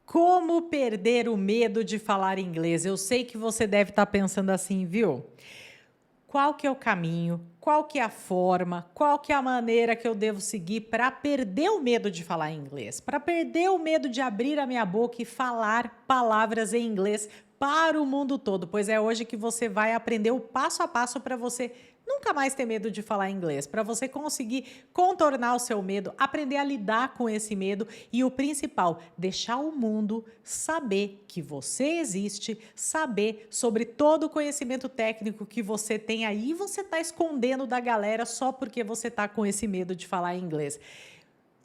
Como perder o medo de falar inglês? Eu sei que você deve estar pensando assim, viu? Qual que é o caminho? Qual que é a forma? Qual que é a maneira que eu devo seguir para perder o medo de falar inglês? Para perder o medo de abrir a minha boca e falar palavras em inglês para o mundo todo? Pois é hoje que você vai aprender o passo a passo para você nunca mais ter medo de falar inglês, para você conseguir contornar o seu medo, aprender a lidar com esse medo e o principal, deixar o mundo saber que você existe, saber sobre todo o conhecimento técnico que você tem aí e você está escondendo da galera só porque você está com esse medo de falar inglês.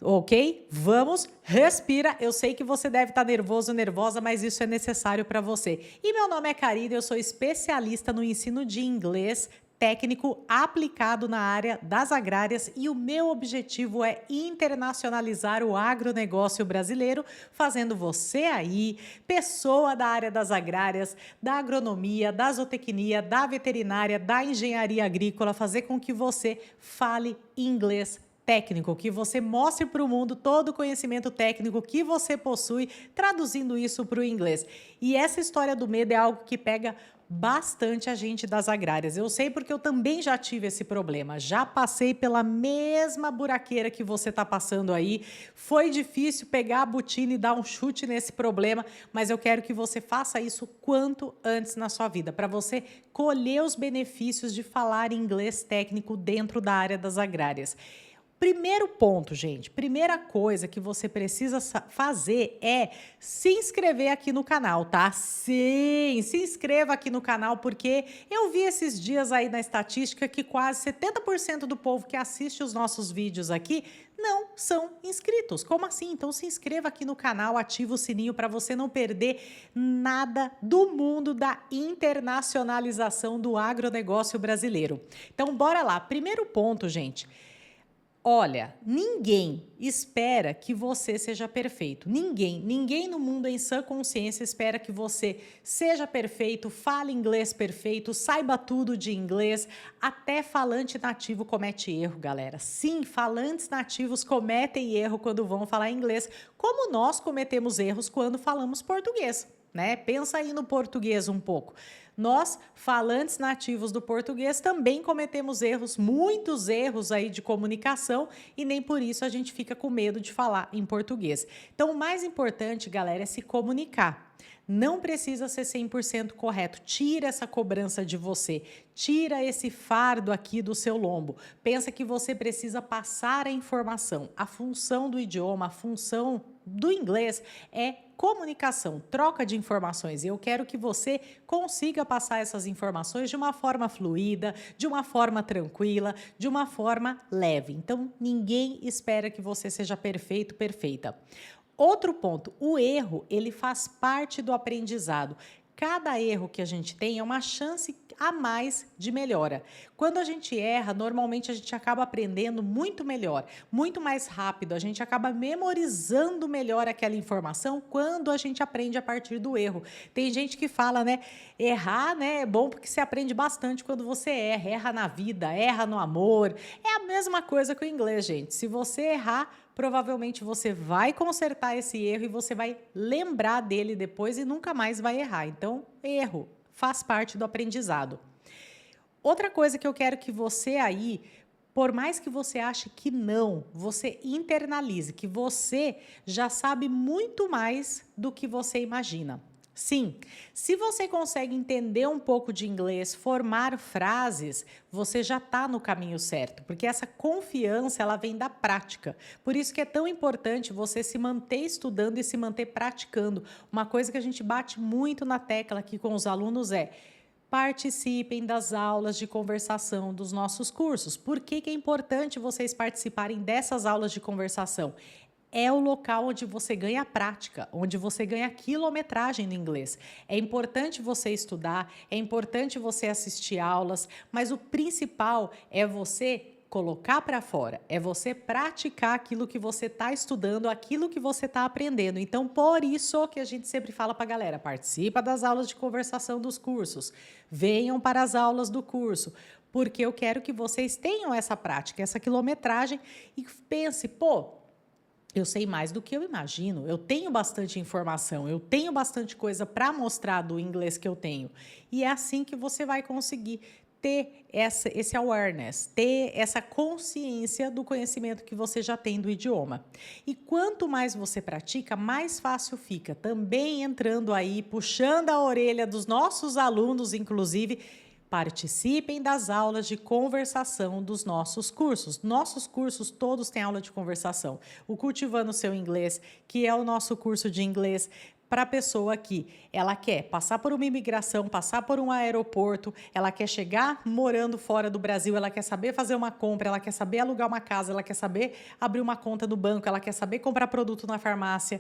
Ok? Vamos, respira. Eu sei que você deve estar nervoso, nervosa, mas isso é necessário para você. E meu nome é Karina, eu sou especialista no ensino de inglês técnico aplicado na área das agrárias e o meu objetivo é internacionalizar o agronegócio brasileiro, fazendo você aí, pessoa da área das agrárias, da agronomia, da zootecnia, da veterinária, da engenharia agrícola, fazer com que você fale inglês técnico, que você mostre para o mundo todo o conhecimento técnico que você possui, traduzindo isso para o inglês. E essa história do medo é algo que pega bastante a gente das agrárias. Eu sei porque eu também já tive esse problema, já passei pela mesma buraqueira que você está passando aí. Foi difícil pegar a botina e dar um chute nesse problema, mas eu quero que você faça isso quanto antes na sua vida, para você colher os benefícios de falar inglês técnico dentro da área das agrárias. Primeiro ponto, gente, primeira coisa que você precisa fazer é se inscrever aqui no canal, tá? Sim, se inscreva aqui no canal, porque eu vi esses dias aí na estatística que quase 70% do povo que assiste os nossos vídeos aqui não são inscritos. Como assim? Então se inscreva aqui no canal, ativa o sininho para você não perder nada do mundo da internacionalização do agronegócio brasileiro. Então bora lá. Primeiro ponto, gente. Olha, ninguém espera que você seja perfeito. Ninguém no mundo em sã consciência espera que você seja perfeito, fale inglês perfeito, saiba tudo de inglês. Até falante nativo comete erro, galera. Sim, falantes nativos cometem erro quando vão falar inglês, como nós cometemos erros quando falamos português, né? Pensa aí no português um pouco. Nós, falantes nativos do português, também cometemos erros, muitos erros aí de comunicação e nem por isso a gente fica com medo de falar em português. Então, o mais importante, galera, é se comunicar. Não precisa ser 100% correto. Tira essa cobrança de você. Tira esse fardo aqui do seu lombo. Pensa que você precisa passar a informação. A função do idioma, a função do inglês é comunicação, troca de informações. E eu quero que você consiga passar essas informações de uma forma fluida, de uma forma tranquila, de uma forma leve. Então, ninguém espera que você seja perfeito, perfeita. Outro ponto, o erro, ele faz parte do aprendizado. Cada erro que a gente tem é uma chance a mais de melhora. Quando a gente erra, normalmente a gente acaba aprendendo muito melhor, muito mais rápido, a gente acaba memorizando melhor aquela informação quando a gente aprende a partir do erro. Tem gente que fala, né, errar, né, é bom porque você aprende bastante quando você erra, erra na vida, erra no amor. É a mesma coisa com o inglês, gente. Se você errar, provavelmente você vai consertar esse erro e você vai lembrar dele depois e nunca mais vai errar. Então, erro faz parte do aprendizado. Outra coisa que eu quero que você aí, por mais que você ache que não, você internalize, que você já sabe muito mais do que você imagina. Sim, se você consegue entender um pouco de inglês, formar frases, você já está no caminho certo, porque essa confiança ela vem da prática. Por isso que é tão importante você se manter estudando e se manter praticando. Uma coisa que a gente bate muito na tecla aqui com os alunos é: participem das aulas de conversação dos nossos cursos. Por que é importante vocês participarem dessas aulas de conversação? É o local onde você ganha prática, onde você ganha quilometragem no inglês. É importante você estudar, é importante você assistir aulas, mas o principal é você colocar para fora, é você praticar aquilo que você está estudando, aquilo que você está aprendendo. Então, por isso que a gente sempre fala para a galera, participa das aulas de conversação dos cursos, venham para as aulas do curso, porque eu quero que vocês tenham essa prática, essa quilometragem e pense, pô, Eu sei mais do que eu imagino, eu tenho bastante informação, eu tenho bastante coisa para mostrar do inglês que eu tenho. E é assim que você vai conseguir ter esse awareness, ter essa consciência do conhecimento que você já tem do idioma. E quanto mais você pratica, mais fácil fica. Também entrando aí, puxando a orelha dos nossos alunos, inclusive, participem das aulas de conversação dos nossos cursos. Nossos cursos todos têm aula de conversação. O Cultivando o Seu Inglês, que é o nosso curso de inglês para a pessoa que ela quer passar por uma imigração, passar por um aeroporto, ela quer chegar morando fora do Brasil, ela quer saber fazer uma compra, ela quer saber alugar uma casa, ela quer saber abrir uma conta no banco, ela quer saber comprar produto na farmácia.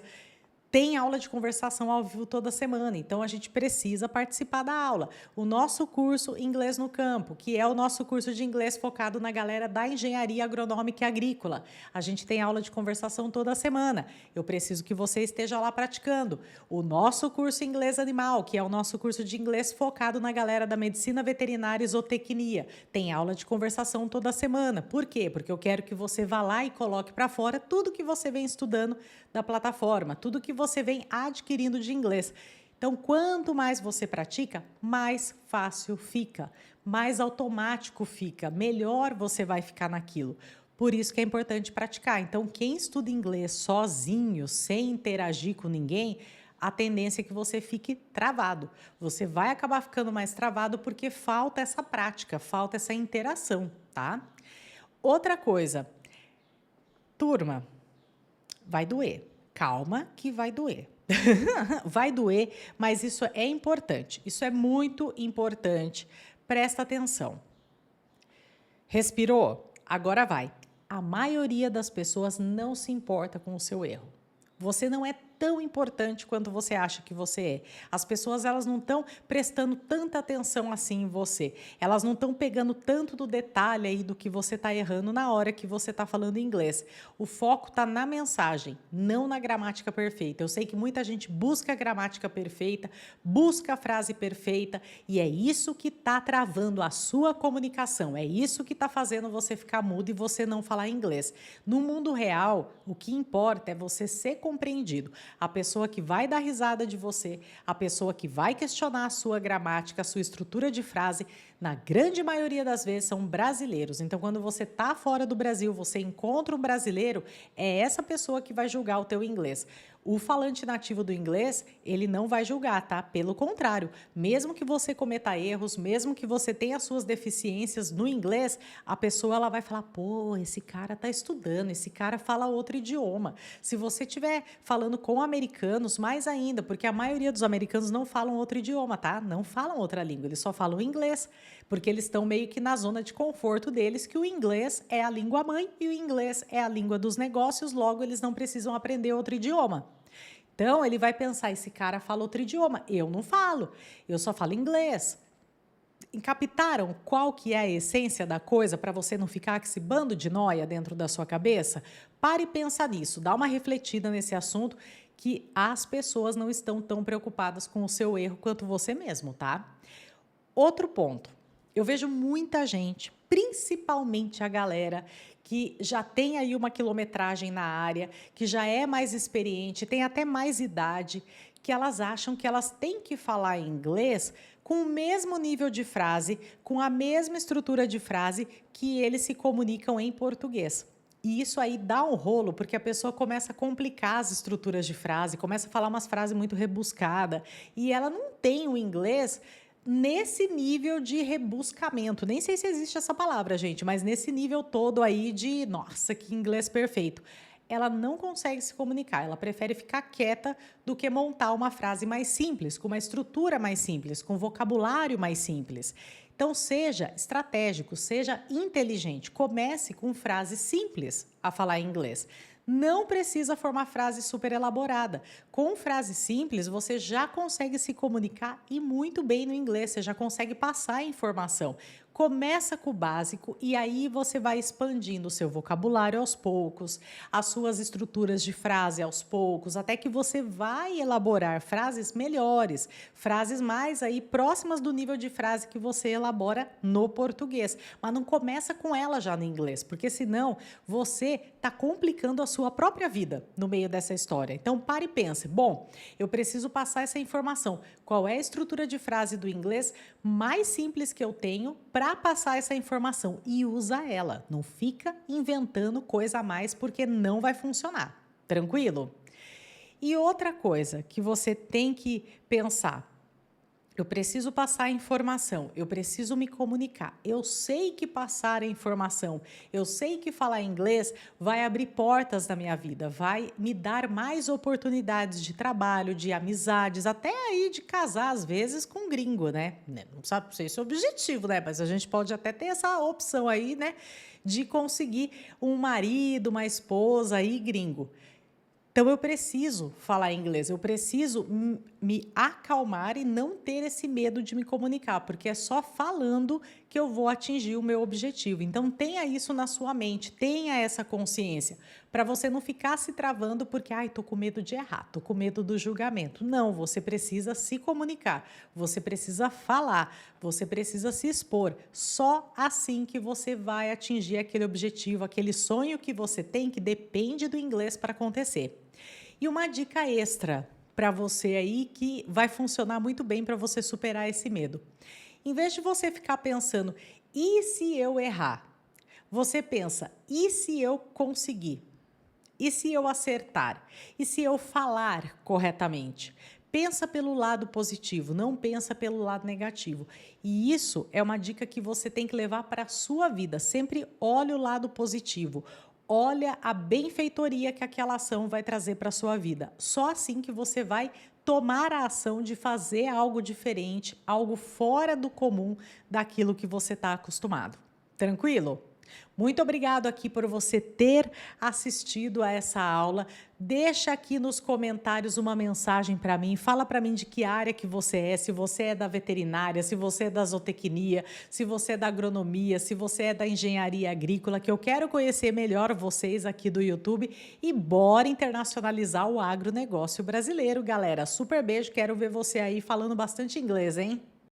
Tem aula de conversação ao vivo toda semana, então a gente precisa participar da aula. O nosso curso Inglês no Campo, que é o nosso curso de inglês focado na galera da engenharia agronômica e agrícola. A gente tem aula de conversação toda semana. Eu preciso que você esteja lá praticando. O nosso curso Inglês Animal, que é o nosso curso de inglês focado na galera da medicina veterinária e zootecnia. Tem aula de conversação toda semana. Por quê? Porque eu quero que você vá lá e coloque para fora tudo que você vem estudando da plataforma, tudo que você vem adquirindo de inglês. Então, quanto mais você pratica, mais fácil fica, mais automático fica, melhor você vai ficar naquilo. Por isso que é importante praticar. Então, quem estuda inglês sozinho, sem interagir com ninguém, a tendência é que você fique travado. Você vai acabar ficando mais travado porque falta essa prática, falta essa interação, tá? Outra coisa, turma, vai doer. Calma que vai doer. Vai doer, mas isso é importante. Isso é muito importante. Presta atenção. Respirou? Agora vai. A maioria das pessoas não se importa com o seu erro. Você não é tão importante quanto você acha que você é. As pessoas, elas não estão prestando tanta atenção assim em você. Elas não estão pegando tanto do detalhe aí do que você está errando na hora que você está falando inglês. O foco está na mensagem, não na gramática perfeita. Eu sei que muita gente busca a gramática perfeita, busca a frase perfeita, e é isso que está travando a sua comunicação. É isso que está fazendo você ficar mudo e você não falar inglês. No mundo real, o que importa é você ser compreendido. A pessoa que vai dar risada de você, a pessoa que vai questionar a sua gramática, a sua estrutura de frase, na grande maioria das vezes são brasileiros. Então, quando você está fora do Brasil, você encontra um brasileiro, é essa pessoa que vai julgar o teu inglês. O falante nativo do inglês, ele não vai julgar, tá? Pelo contrário, mesmo que você cometa erros, mesmo que você tenha as suas deficiências no inglês, a pessoa ela vai falar, pô, esse cara tá estudando, esse cara fala outro idioma. Se você estiver falando com americanos, mais ainda, porque a maioria dos americanos não falam outro idioma, tá? Não falam outra língua, eles só falam inglês, porque eles estão meio que na zona de conforto deles, que o inglês é a língua mãe e o inglês é a língua dos negócios, logo eles não precisam aprender outro idioma. Então, ele vai pensar, esse cara fala outro idioma, eu não falo, eu só falo inglês. Captaram qual que é a essência da coisa para você não ficar com esse bando de noia dentro da sua cabeça? Pare e pensa nisso, dá uma refletida nesse assunto, que as pessoas não estão tão preocupadas com o seu erro quanto você mesmo, tá? Outro ponto, eu vejo muita gente, principalmente a galera que já tem aí uma quilometragem na área, que já é mais experiente, tem até mais idade, que elas acham que elas têm que falar inglês com o mesmo nível de frase, com a mesma estrutura de frase que eles se comunicam em português. E isso aí dá um rolo, porque a pessoa começa a complicar as estruturas de frase, começa a falar umas frases muito rebuscadas, e ela não tem o inglês nesse nível de rebuscamento. Nem sei se existe essa palavra, gente, mas nesse nível todo aí de, nossa, que inglês perfeito. Ela não consegue se comunicar, ela prefere ficar quieta do que montar uma frase mais simples, com uma estrutura mais simples, com vocabulário mais simples. Então, seja estratégico, seja inteligente, comece com frases simples a falar inglês. Não precisa formar frase super elaborada. Com frase simples, você já consegue se comunicar e muito bem no inglês, você já consegue passar a informação. Começa com o básico e aí você vai expandindo o seu vocabulário aos poucos, as suas estruturas de frase aos poucos, até que você vai elaborar frases melhores, frases mais aí próximas do nível de frase que você elabora no português. Mas não começa com ela já no inglês, porque senão você está complicando a sua própria vida no meio dessa história. Então pare e pense, bom, eu preciso passar essa informação. Qual é a estrutura de frase do inglês mais simples que eu tenho para passar essa informação? E usa ela. Não fica inventando coisa a mais porque não vai funcionar. Tranquilo? E outra coisa que você tem que pensar. Eu preciso passar a informação, eu preciso me comunicar. Eu sei que passar a informação, eu sei que falar inglês vai abrir portas na minha vida, vai me dar mais oportunidades de trabalho, de amizades, até aí de casar às vezes com um gringo, né? Não sabe se esse é o objetivo, né? Mas a gente pode até ter essa opção aí, né? De conseguir um marido, uma esposa aí gringo. Então, eu preciso falar inglês, eu preciso me acalmar e não ter esse medo de me comunicar, porque é só falando que eu vou atingir o meu objetivo. Então, tenha isso na sua mente, tenha essa consciência, para você não ficar se travando porque, ai, tô com medo de errar, tô com medo do julgamento. Não, você precisa se comunicar, você precisa falar, você precisa se expor. Só assim que você vai atingir aquele objetivo, aquele sonho que você tem, que depende do inglês para acontecer. E uma dica extra para você aí que vai funcionar muito bem para você superar esse medo. Em vez de você ficar pensando, e se eu errar? Você pensa, e se eu conseguir? E se eu acertar? E se eu falar corretamente? Pensa pelo lado positivo, não pensa pelo lado negativo. E isso é uma dica que você tem que levar para a sua vida. Sempre olhe o lado positivo. Olha a benfeitoria que aquela ação vai trazer para a sua vida. Só assim que você vai tomar a ação de fazer algo diferente, algo fora do comum daquilo que você está acostumado. Tranquilo? Muito obrigado aqui por você ter assistido a essa aula. Deixa aqui nos comentários uma mensagem para mim. Fala para mim de que área que você é, se você é da veterinária, se você é da zootecnia, se você é da agronomia, se você é da engenharia agrícola, que eu quero conhecer melhor vocês aqui do YouTube e bora internacionalizar o agronegócio brasileiro, galera. Super beijo, quero ver você aí falando bastante inglês, hein?